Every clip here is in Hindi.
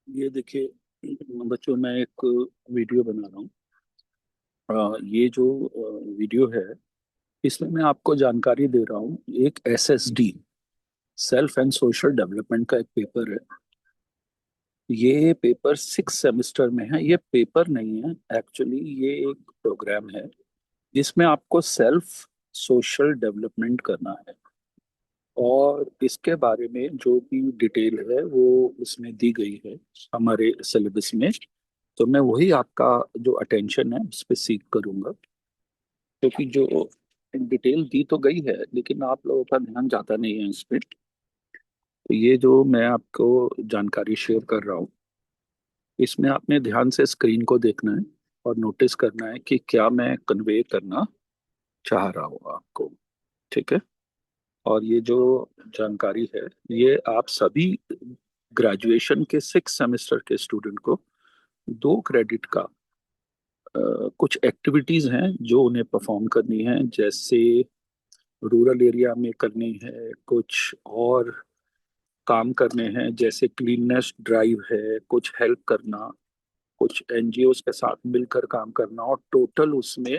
ये देखिए बच्चों, मैं एक वीडियो बना रहा हूँ। ये जो वीडियो है, इसमें मैं आपको जानकारी दे रहा हूँ। एक SSD, self and social development का एक पेपर है। ये पेपर 6 सेमेस्टर में है। ये पेपर नहीं है एक्चुअली, ये एक प्रोग्राम है जिसमें आपको सेल्फ सोशल डेवलपमेंट करना है। और इसके बारे में जो भी डिटेल है वो इसमें दी गई है हमारे सिलेबस में। तो मैं वही आपका जो अटेंशन है उस पर सीख करूंगा, क्योंकि जो डिटेल दी तो गई है लेकिन आप लोगों का ध्यान जाता नहीं है इस पे। तो ये जो मैं आपको जानकारी शेयर कर रहा हूँ, इसमें आपने ध्यान से स्क्रीन को देखना है और नोटिस करना है कि क्या मैं कन्वे करना चाह रहा हूँ आपको। ठीक है। और ये जो जानकारी है, ये आप सभी ग्रेजुएशन के 6 सेमेस्टर के स्टूडेंट को 2 क्रेडिट का कुछ एक्टिविटीज हैं जो उन्हें परफॉर्म करनी है। जैसे रूरल एरिया में करनी है, कुछ और काम करने हैं, जैसे क्लीननेस ड्राइव है, कुछ हेल्प करना, कुछ एनजीओज के साथ मिलकर काम करना। और टोटल उसमें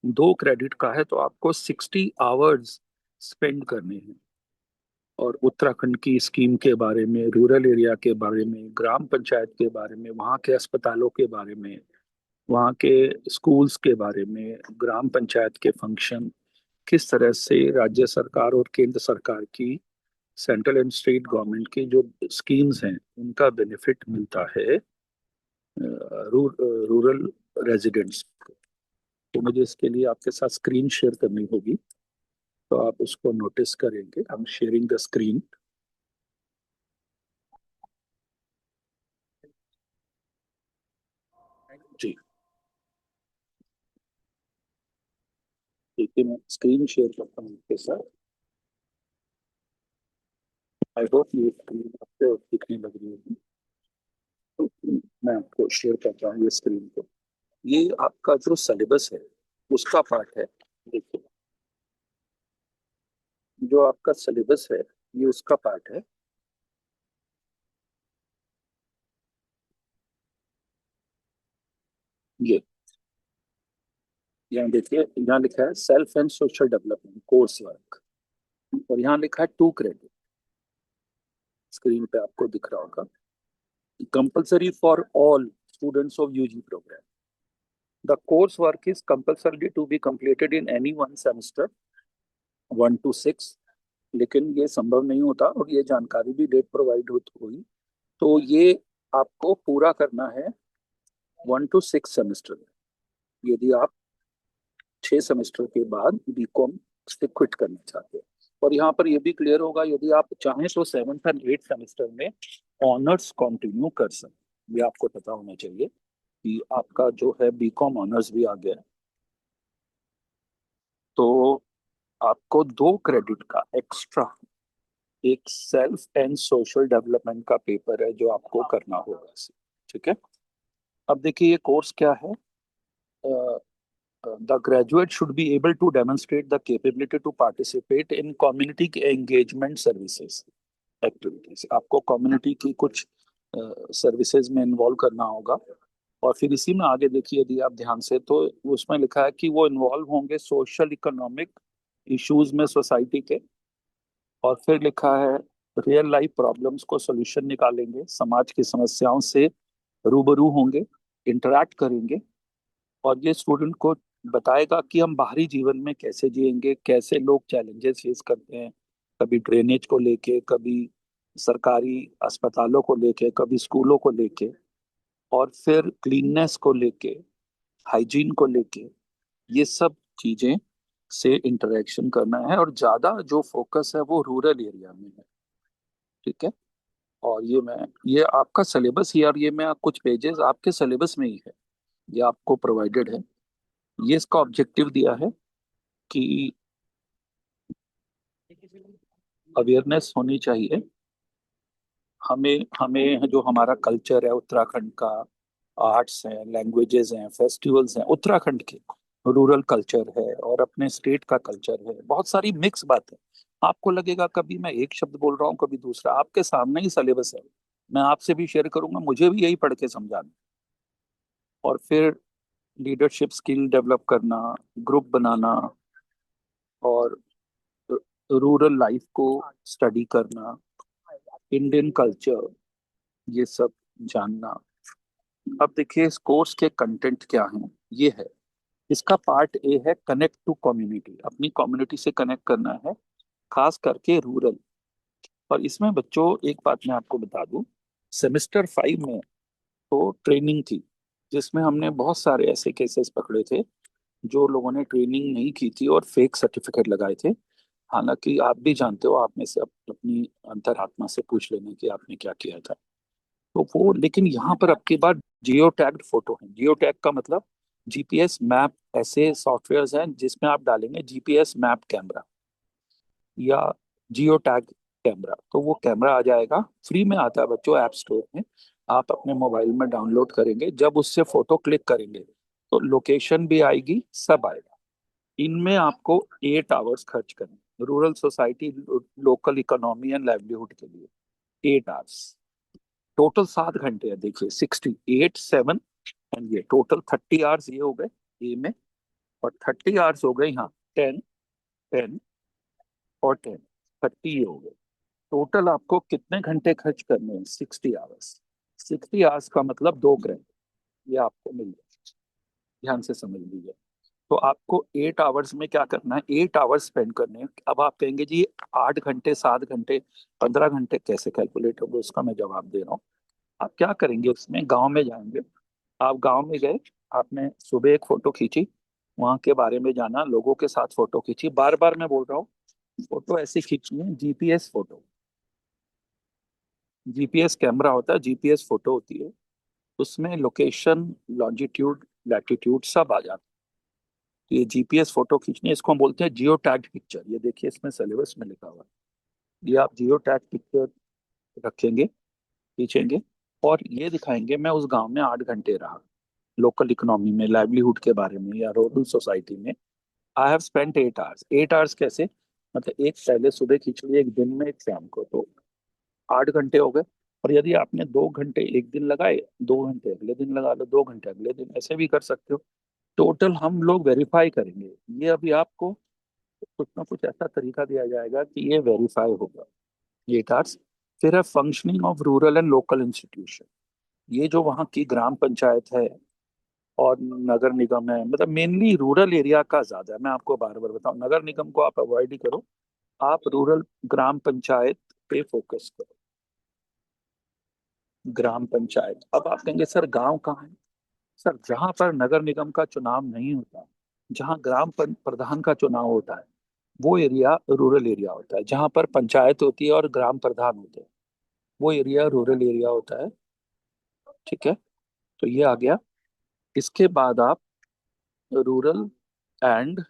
2 क्रेडिट का है, तो आपको 60 आवर्स स्पेंड करने हैं। और उत्तराखंड की स्कीम के बारे में, रूरल एरिया के बारे में, ग्राम पंचायत के बारे में, वहाँ के अस्पतालों के बारे में, वहाँ के स्कूल्स के बारे में, ग्राम पंचायत के फंक्शन, किस तरह से राज्य सरकार और केंद्र सरकार की, सेंट्रल एंड स्टेट गवर्नमेंट की जो स्कीम्स हैं उनका बेनिफिट मिलता है रूरल रेजिडेंट्स को। तो मुझे इसके लिए आपके साथ स्क्रीन शेयर करनी होगी, तो आप उसको नोटिस करेंगे। I am sharing the screen. जी, देखिए मैं स्क्रीन शेयर करता हूँ आपके साथ। आई होप ये स्क्रीन आपको दिखने लग रही होगी। तो मैं आपको शेयर करता हूँ ये स्क्रीन को। ये आपका जो सिलेबस है उसका पार्ट है। देखिए, जो आपका सिलेबस है ये उसका पार्ट है। ये यहाँ देखिए, यहाँ लिखा है self and social development course work, और यहाँ लिखा है 2 क्रेडिट। स्क्रीन पे आपको दिख रहा होगा। Compulsory for all students of UG programme. The course work is compulsory to be completed in any one semester 1 to 6। लेकिन ये संभव नहीं होता, और ये जानकारी भी डेट प्रोवाइड हुई। तो ये आपको पूरा करना है 1 to 6 सेमेस्टर में, यदि आप 6 सेमेस्टर के बाद बीकॉम से क्विट करना चाहते हैं। और यहाँ पर यह भी क्लियर होगा, यदि आप चाहें तो 7th और 8th सेमेस्टर में ऑनर्स कंटिन्यू कर सकते। ये आपको पता होना चाहिए कि आपका जो है बीकॉम ऑनर्स भी आ गया है। तो आपको 2 क्रेडिट का एक्स्ट्रा एक सेल्फ एंड सोशल डेवलपमेंट का पेपर है जो आपको करना होगा इसे। ठीक है। अब देखिए ये कोर्स क्या है। The graduate should be able to demonstrate the capability to participate in community engagement services activities। आपको कम्युनिटी की कुछ सर्विसेज में इन्वॉल्व करना होगा। और फिर इसी में आगे देखिए, यदि आप ध्यान से, तो उसमें लिखा है कि वो इन्वॉल्व होंगे सोशल इकोनॉमिक इश्यूज में सोसाइटी के। और फिर लिखा है रियल लाइफ प्रॉब्लम्स को सोल्यूशन निकालेंगे, समाज की समस्याओं से रूबरू होंगे, इंटरैक्ट करेंगे। और ये स्टूडेंट को बताएगा कि हम बाहरी जीवन में कैसे जिएंगे, कैसे लोग चैलेंजेस फेस करते हैं, कभी ड्रेनेज को लेके, कभी सरकारी अस्पतालों को लेके, कभी स्कूलों को लेके, और फिर क्लीननेस को लेके, हाइजीन को लेके, ये सब चीजें से इंटरेक्शन करना है। और ज्यादा जो फोकस है वो रूरल एरिया में है। ठीक है। और ये आपका सिलेबस ही, और ये मैं कुछ पेजेस आपके सिलेबस में ही है, ये आपको प्रोवाइडेड है। ये इसका ऑब्जेक्टिव दिया है कि अवेयरनेस होनी चाहिए। हमें हमें जो हमारा कल्चर है उत्तराखंड का, आर्ट्स हैं, लैंग्वेजेस हैं, फेस्टिवल्स हैं उत्तराखंड के, रूरल कल्चर है और अपने स्टेट का कल्चर है, बहुत सारी मिक्स बात है। आपको लगेगा कभी मैं एक शब्द बोल रहा हूँ, कभी दूसरा। आपके सामने ही सिलेबस है, मैं आपसे भी शेयर करूंगा, मुझे भी यही पढ़ के समझाना। और फिर लीडरशिप स्किल डेवलप करना, ग्रुप बनाना, और रूरल लाइफ को स्टडी करना, इंडियन कल्चर, ये सब जानना। अब देखिए इस कोर्स के कंटेंट क्या हैं, ये है। इसका पार्ट ए है कनेक्ट टू कम्युनिटी, अपनी कम्युनिटी से कनेक्ट करना है, खास करके रूरल। और इसमें बच्चों एक बात मैं आपको बता दूं, सेमेस्टर 5 में तो ट्रेनिंग थी, जिसमें हमने बहुत सारे ऐसे केसेस पकड़े थे जो लोगों ने ट्रेनिंग नहीं की थी और फेक सर्टिफिकेट लगाए थे। हालांकि आप भी जानते हो, आप में से अपनी अंतरात्मा से पूछ लेना कि आपने क्या किया था। तो वो, लेकिन यहाँ पर अब की बार जियो टैग्ड फोटो है। जियो टैग का मतलब जीपीएस मैप, ऐसे सॉफ्टवेयर्स हैं जिसमें आप डालेंगे जीपीएस मैप कैमरा या जियो टैग कैमरा, तो वो कैमरा आ जाएगा। फ्री में आता है बच्चों, ऐप स्टोर में। आप अपने मोबाइल में डाउनलोड करेंगे, जब उससे फोटो क्लिक करेंगे तो लोकेशन भी आएगी, सब आएगा। इनमें आपको 8 आवर्स खर्च करने, rural society, local economy and livelihood के लिए 8 आवर्स। टोटल 7 घंटे है, देखिए 68 7, एंड ये टोटल 30 आवर्स ये हो गए ए में, और 30 आवर्स हो गए यहाँ, 10 10 और 10, 30 ये हो गए। टोटल आपको कितने घंटे खर्च करने हैं? 60 आवर्स। 60 आवर्स का मतलब 2 ग्रेड, ये आपको मिल जाए। ध्यान से समझ लीजिए। तो आपको 8 आवर्स में क्या करना है? 8 आवर्स स्पेंड करने हैं। अब आप कहेंगे जी 8 घंटे, 7 घंटे, 15 घंटे कैसे कैलकुलेट होगा, उसका मैं जवाब दे रहा हूँ। आप क्या करेंगे, उसमें गांव में जाएंगे। आप गांव में गए, आपने सुबह एक फोटो खींची, वहां के बारे में जाना, लोगों के साथ फोटो खींची। बार बार मैं बोल रहा हूँ, फोटो ऐसी खींचनी है, जीपीएस फोटो। जीपीएस कैमरा होता है, जीपीएस फोटो होती है, उसमें लोकेशन, लॉन्जिट्यूड, लैटिट्यूड सब आ जाता है। तो ये जीपीएस फोटो खींचनी है, इसको हम बोलते हैं जियो टैग्ड पिक्चर। ये देखिए इसमें सिलेबस में लिखा हुआ है, ये आप जियो टैग पिक्चर रखेंगे, खींचेंगे, और ये दिखाएंगे मैं उस गांव में 8 घंटे रहा, लोकल इकोनॉमी में, लाइवलीहुड के बारे में, या रूरल सोसाइटी में। I have spent 8 hours. 8 hours कैसे? मतलब एक पहले सुबह खींच लिया, एक दिन में, एक शाम को, तो 8 घंटे हो गए। और यदि आपने 2 घंटे एक दिन लगाए, 2 घंटे अगले दिन लगा लो, 2 घंटे अगले दिन, ऐसे भी कर सकते हो। टोटल हम लोग वेरीफाई करेंगे। ये अभी आपको कुछ ना कुछ ऐसा तरीका दिया जाएगा कि ये वेरीफाई होगा, ये टास्क। फिर है functioning of rural and local institution. ये जो वहाँ की ग्राम पंचायत है और नगर निगम है, मतलब मेनली रूरल एरिया का ज्यादा है। मैं आपको बार बार बताऊं, नगर निगम को आप अवॉइड ही करो, आप रूरल ग्राम पंचायत पे फोकस करो। ग्राम पंचायत, अब आप कहेंगे सर गांव कहाँ है? सर जहां पर नगर निगम का चुनाव नहीं होता, जहां प्रधान का चुनाव होता है, वो एरिया रूरल एरिया होता है। जहां पर पंचायत होती है और ग्राम प्रधान होते हैं, वो एरिया रूरल एरिया होता है। ठीक है, तो ये आ गया। इसके बाद आप rural and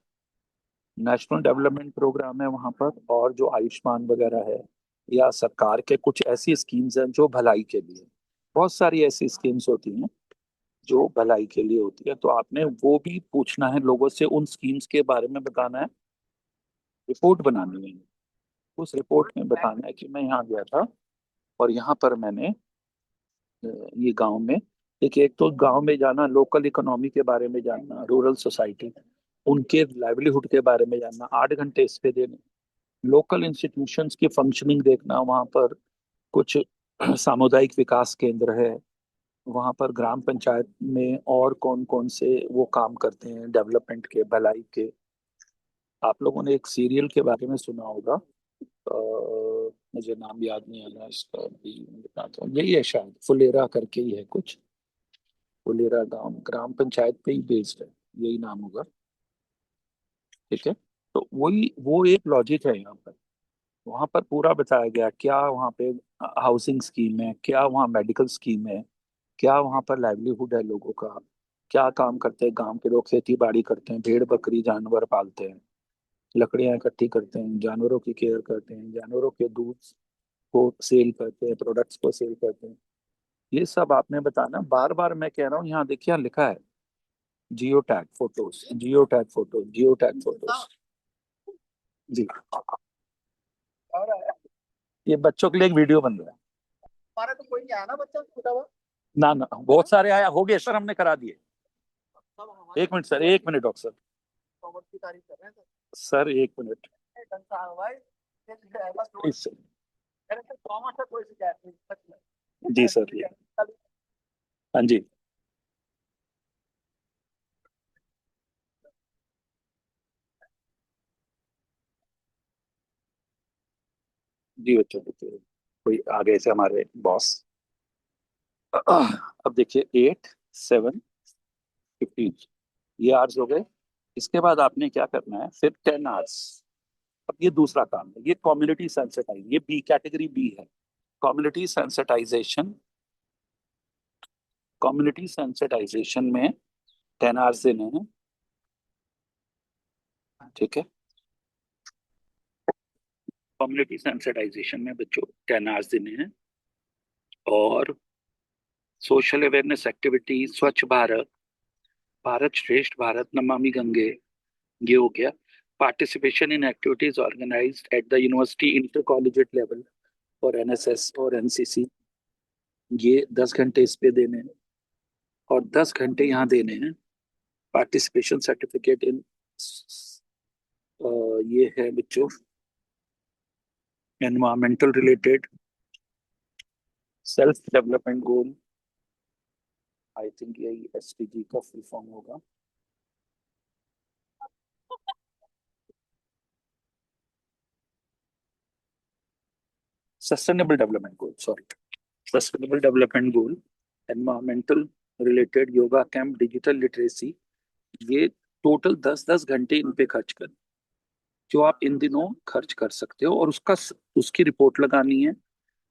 national development programme है वहां पर, और जो आयुष्मान वगैरह है, या सरकार के कुछ ऐसी स्कीम्स हैं जो भलाई के लिए, बहुत सारी ऐसी स्कीम्स होती हैं जो भलाई के लिए होती है, तो आपने वो भी पूछना है लोगों से, उन स्कीम्स के बारे में बताना है, रिपोर्ट बनानी है। उस रिपोर्ट में बताना है कि मैं यहाँ गया था और यहाँ पर मैंने ये गांव में, देखिए एक तो गांव में जाना, लोकल इकोनॉमी के बारे में जानना, रूरल सोसाइटी, उनके लाइवलीहुड के बारे में जानना, 8 घंटे इस पे देने। लोकल इंस्टीट्यूशंस की फंक्शनिंग देखना, वहाँ पर कुछ सामुदायिक विकास केंद्र है, वहाँ पर ग्राम पंचायत में और कौन कौन से वो काम करते हैं डेवलपमेंट के, भलाई के। आप लोगों ने एक सीरियल के बारे में सुना होगा, मुझे नाम याद नहीं आ रहा इसका, अभी मैं बताता हूँ, यही है शायद, फुलेरा करके ही है कुछ, फुलेरा गांव, ग्राम पंचायत पे ही बेस्ड है, यही नाम होगा। ठीक है, तो वही वो एक लॉजिक है यहाँ पर। वहां पर पूरा बताया गया क्या वहाँ पे हाउसिंग स्कीम है, क्या वहाँ मेडिकल स्कीम है, क्या वहाँ पर लाइवलीहुड है लोगों का, क्या काम करते हैं गांव के लोग, खेती बाड़ी करते हैं, भेड़ बकरी जानवर पालते हैं, लकड़ियां इकट्ठी करते हैं, जानवरों की केयर करते हैं, जानवरों के दूध को सेल करते हैं, प्रोडक्ट्स को सेल करते हैं। ये सब आपने बताना। बार बार मैं कह रहा हूँ, यहाँ देखिए, यहाँ लिखा है geo tag photos, geo tag photos, geo tag photos. जी, ये बच्चों के लिए एक वीडियो बन रहा है। नहीं आया ना बच्चा छोटा हुआ? ना ना, बहुत सारे आया, हो गए सर, हमने करा दिए। एक मिनट सर, एक मिनट डॉक्टर सर। कॉमर्स की तारीफ कर रहे हैं सर एक मिनट। भाई। इस कॉमर्स से कोई शिकायत नहीं सच में। जी सर, ये हाँ जी। जी बच्चों, देखिए कोई आगे से हमारे बॉस। अब देखिए 8, 7, 15 ये आवर्स हो गए। इसके बाद आपने क्या करना है, फिर 10 आवर्स। अब ये दूसरा काम है, ये कम्युनिटी सेंसिटाइज, ये बी कैटेगरी बी है। कम्युनिटी सेंसिटाइजेशन, कम्युनिटी सेंसिटाइजेशन में 10 आवर्स देने हैं। ठीक है, कम्युनिटी सेंसिटाइजेशन में बच्चों 10 आवर्स देने हैं। और सोशल अवेयरनेस एक्टिविटी, स्वच्छ भारत, भारत श्रेष्ठ भारत, नमामि गंगे, ये हो गया। Participation in activities organised at the university inter collegiate level और एनएसएस और एनसीसी, ये 10 घंटे इस पे देने हैं। और 10 घंटे यहाँ देने हैं पार्टिसिपेशन सर्टिफिकेट इन, ये है बच्चों environmental related self development goal. I think यही एसडीजी का फुल फॉर्म होगा। Sustainable development goal, sorry, sustainable development goal, environmental related yoga camp, digital literacy, ये टोटल 10-10 घंटे इन पे खर्च कर, जो आप इन दिनों खर्च कर सकते हो। और उसकी रिपोर्ट लगानी है,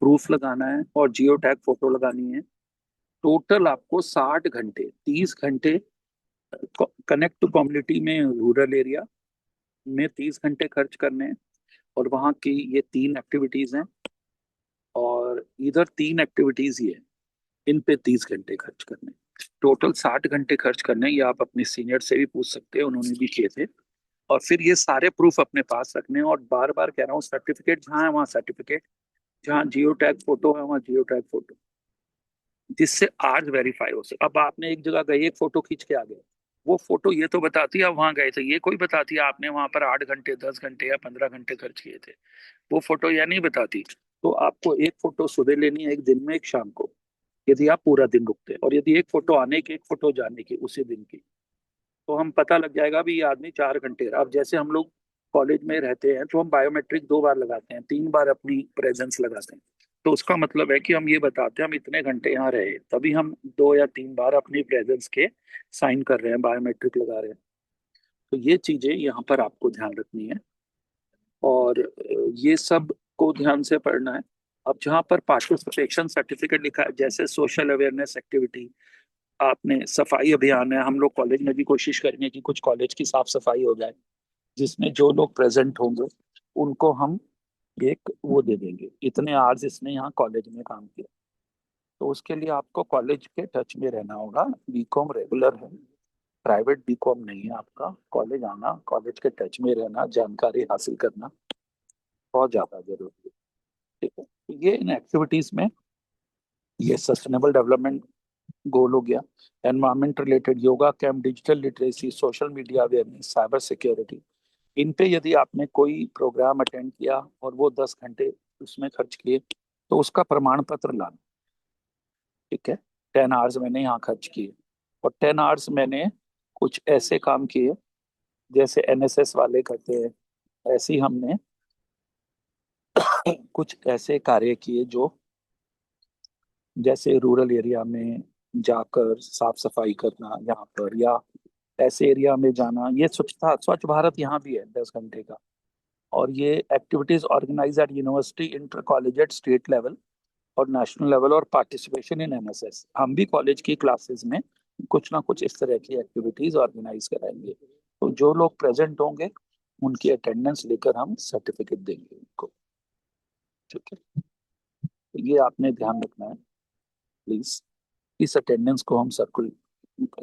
प्रूफ लगाना है और जियो टैग फोटो लगानी है। टोटल आपको 60 घंटे, 30 घंटे कनेक्ट टू कम्युनिटी में रूरल एरिया में 30 घंटे खर्च करने हैं। और वहाँ की ये 3 एक्टिविटीज हैं, और इधर 3 एक्टिविटीज ही है, इन पे 30 घंटे खर्च करने। टोटल 60 घंटे खर्च करने हैं। ये आप अपने सीनियर से भी पूछ सकते हैं, उन्होंने भी किए थे। और फिर ये सारे प्रूफ अपने पास रखने हैं। और बार बार कह रहा हूँ, सर्टिफिकेट जहाँ है वहाँ सर्टिफिकेट, जहाँ जियो टैग फोटो है वहाँ जियो टैग फोटो, जिससे आज वेरीफाई हो सके। अब आपने एक जगह गए, एक फोटो खींच के आ गए, वो फोटो ये तो बताती है आप वहां गए थे, ये कोई बताती है आपने वहां पर 8 घंटे, 10 घंटे या 15 घंटे खर्च किए थे। वो फोटो यह नहीं बताती। तो आपको एक फोटो सुबह लेनी है, एक दिन में, एक शाम को, यदि आप पूरा दिन रुकते हैं। और यदि एक फोटो आने की, एक फोटो जाने की उसी दिन की, तो हम पता लग जाएगा भी ये आदमी 4 घंटे। अब जैसे हम लोग कॉलेज में रहते हैं तो हम बायोमेट्रिक 2 बार लगाते हैं, 3 बार अपनी प्रेजेंस लगाते हैं। तो उसका मतलब है कि हम ये बताते हैं हम इतने घंटे यहाँ रहे, तभी हम 2 या 3 बार अपनी प्रेजेंस के साइन कर रहे हैं, बायोमेट्रिक लगा रहे हैं। तो ये चीजें यहाँ पर आपको ध्यान रखनी है। और ये सब को ध्यान से पढ़ना है। अब जहाँ पर पार्टिसिपेशन सर्टिफिकेट लिखा है, जैसे सोशल अवेयरनेस एक्टिविटी, आपने सफाई अभियान है, हम लोग कॉलेज में भी कोशिश करेंगे कि कुछ कॉलेज की साफ सफाई हो जाए, जिसमें जो लोग प्रेजेंट होंगे उनको हम एक वो दे देंगे, इतने आवर्स इसने यहाँ कॉलेज में काम किया। तो उसके लिए आपको कॉलेज के टच में रहना होगा। बीकॉम रेगुलर है, प्राइवेट बीकॉम नहीं है आपका। कॉलेज आना, कॉलेज के टच में रहना, जानकारी हासिल करना बहुत ज्यादा जरूरी है। ठीक है, तो ये इन एक्टिविटीज में ये सस्टेनेबल डेवलपमेंट गोल हो गया, environment related yoga camp, digital literacy, social media awareness, cyber security. इन पे यदि आपने कोई प्रोग्राम अटेंड किया और वो 10 घंटे उसमें खर्च किए, तो उसका प्रमाण पत्र लाना। ठीक है, 10 आवर्स मैंने यहाँ खर्च किए, और 10 आवर्स मैंने कुछ ऐसे काम किए जैसे एनएसएस वाले करते हैं, ऐसे ही हमने कुछ ऐसे कार्य किए जो, जैसे रूरल एरिया में जाकर साफ सफाई करना यहाँ पर, या ऐसे एरिया में जाना। ये स्वच्छता, स्वच्छ भारत यहाँ भी है 10 घंटे का। और ये activities organise at university inter collegiate state level और नेशनल लेवल, और पार्टिसिपेशन इन एनएसएस, हम भी कॉलेज की क्लासेस में कुछ ना कुछ इस तरह की एक्टिविटीज ऑर्गेनाइज कराएंगे। तो जो लोग प्रेजेंट होंगे उनकी अटेंडेंस लेकर हम सर्टिफिकेट देंगे उनको। ठीक है, तो ये आपने ध्यान रखना है प्लीज। इस अटेंडेंस को हम सर्कुल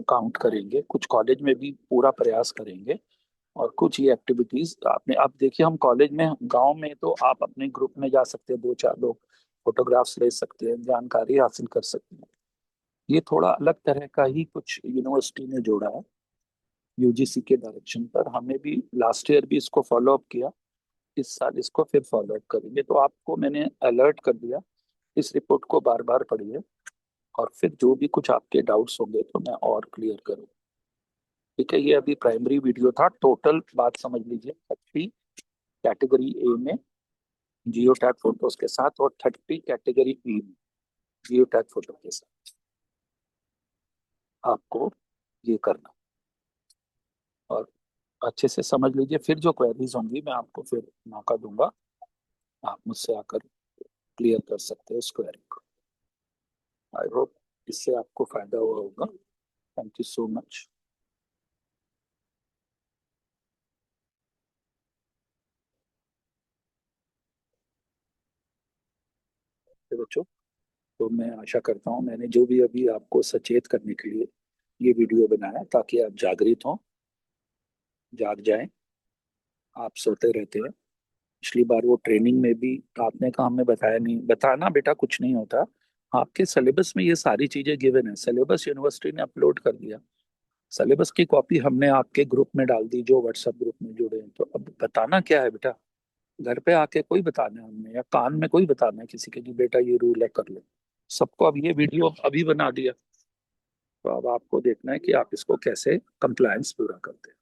काउंट करेंगे, कुछ कॉलेज में भी पूरा प्रयास करेंगे। और कुछ ये एक्टिविटीज आपने, आप देखिए हम कॉलेज में, गांव में तो आप अपने ग्रुप में जा सकते हैं 2-4 लोग, फोटोग्राफ्स ले सकते हैं, जानकारी हासिल कर सकते हैं। ये थोड़ा अलग तरह का ही कुछ यूनिवर्सिटी ने जोड़ा है यूजीसी के डायरेक्शन पर। हमें भी लास्ट ईयर भी इसको फॉलो अप किया, इस साल इसको फिर फॉलो अप करेंगे। तो आपको मैंने अलर्ट कर दिया, इस रिपोर्ट को बार बार पढ़िए और फिर जो भी कुछ आपके डाउट्स होंगे तो मैं और क्लियर करूँ। ठीक है, ये अभी प्राइमरी वीडियो था। टोटल बात समझ लीजिए, 30 कैटेगरी ए में जियो टैग फोटोज के साथ और 30 कैटेगरी बी में जियो टैग फोटो के साथ आपको ये करना। और अच्छे से समझ लीजिए, फिर जो क्वेरीज होंगी मैं आपको फिर मौका दूंगा, आप मुझसे आकर क्लियर कर सकते हैं उस क्वेरी को। आई होप इससे आपको फायदा हुआ होगा। Thank you so much. बच्चों, तो मैं आशा करता हूँ मैंने जो भी अभी आपको सचेत करने के लिए ये वीडियो बनाया, ताकि आप जागृत हों, जाग जाएं। आप सोते रहते हैं। पिछली बार वो ट्रेनिंग में भी आपने कहा हमें बताया नहीं, बताना बेटा कुछ नहीं होता। आपके सिलेबस में ये सारी चीजें गिवन है, सिलेबस यूनिवर्सिटी ने अपलोड कर दिया, सिलेबस की कॉपी हमने आपके ग्रुप में डाल दी जो व्हाट्सएप ग्रुप में जुड़े हैं। तो अब बताना क्या है बेटा, घर पे आके कोई बताना है हमने, या कान में कोई बताना है किसी के कि बेटा ये रूल है कर लो। सबको अब ये वीडियो अभी बना दिया, तो अब आपको देखना है कि आप इसको कैसे कंप्लायंस पूरा करते हैं।